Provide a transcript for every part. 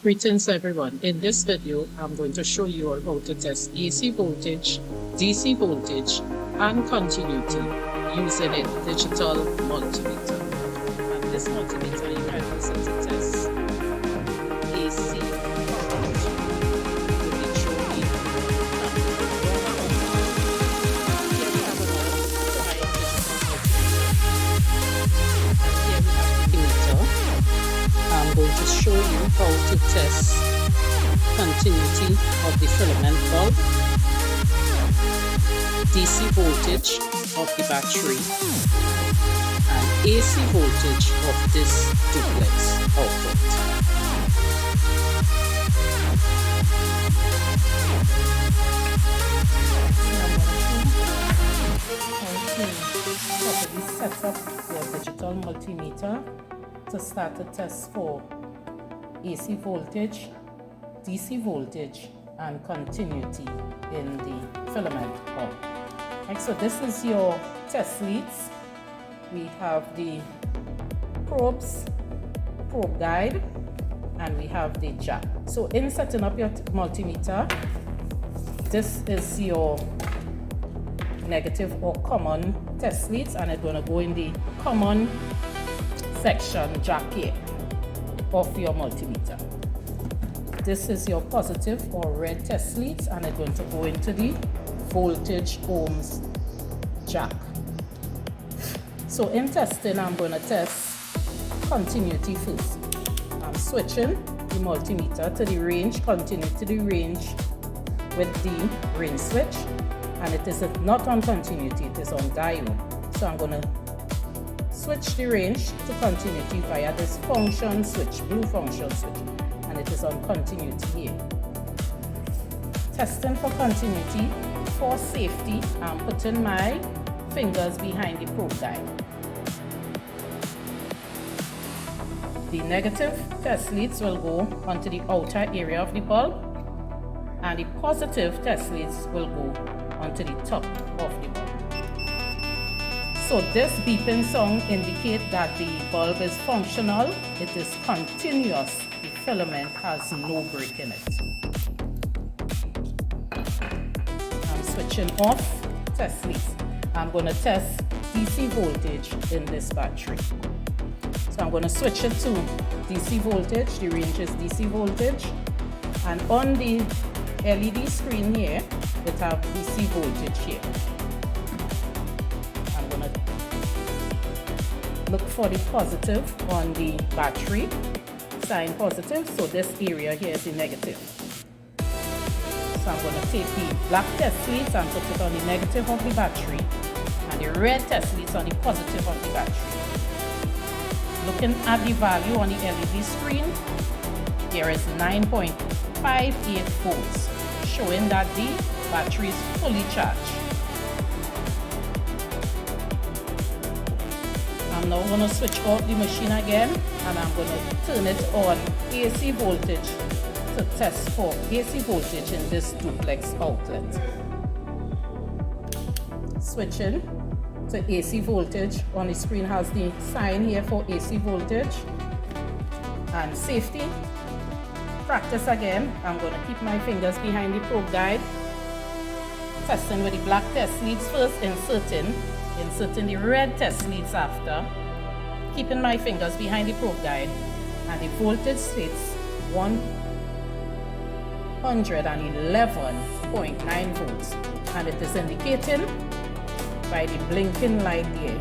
Greetings everyone. In this video, I'm going to show you all how to test AC voltage, DC voltage, and continuity using a digital multimeter. And this multimeter you can use it to test AC current. You can show me here we have another here we have the meter. I'm going to show you how to test continuity of the filament bulb, DC voltage of the battery, and AC voltage of this duplex output. Properly set up your digital multimeter to start a test for AC voltage, DC voltage, and continuity in the filament bulb. Right, so this is your test leads. We have the probes, probe guide, and we have the jack. So in setting up your multimeter, this is your negative or common test leads, and it's going to go in the common section jack here of your multimeter. This is your positive or red test leads, and it's going to go into the voltage ohms jack. So in testing, I'm going to test continuity first. I'm switching the multimeter to the range, continue to the range with the range switch, and it is not on continuity, it is on diode. So I'm going to switch the range to continuity via this function switch, blue function switch, and it is on continuity here. Testing for continuity. For safety, I'm putting my fingers behind the probe guide. The negative test leads will go onto the outer area of the bulb, and the positive test leads will go onto the top of the bulb. So this beeping sound indicates that the bulb is functional, it is continuous, the filament has no break in it. I'm switching off test leads. I'm going to test DC voltage in this battery. So I'm going to switch it to DC voltage, the range is DC voltage, and on the LED screen here, it has DC voltage here. Look for the positive on the battery, sign positive, so this area here is the negative. So I'm going to take the black test leads and put it on the negative of the battery, and the red test leads on the positive of the battery. Looking at the value on the LED screen, there is 9.58 volts, showing that the battery is fully charged. I'm now going to switch off the machine again, and I'm going to turn it on AC voltage to test for AC voltage in this duplex outlet. Switching to AC voltage. On the screen has the sign here for AC voltage. And safety. Practice again. I'm going to keep my fingers behind the probe guide. Testing with the black test leads first, inserting the red test leads after, keeping my fingers behind the probe guide, and the voltage states 111.9 volts, and it is indicating by the blinking light there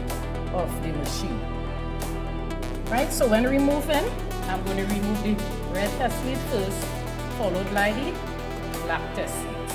of the machine. Right, so when removing, I'm going to remove the red test lead first, followed by the black test leads.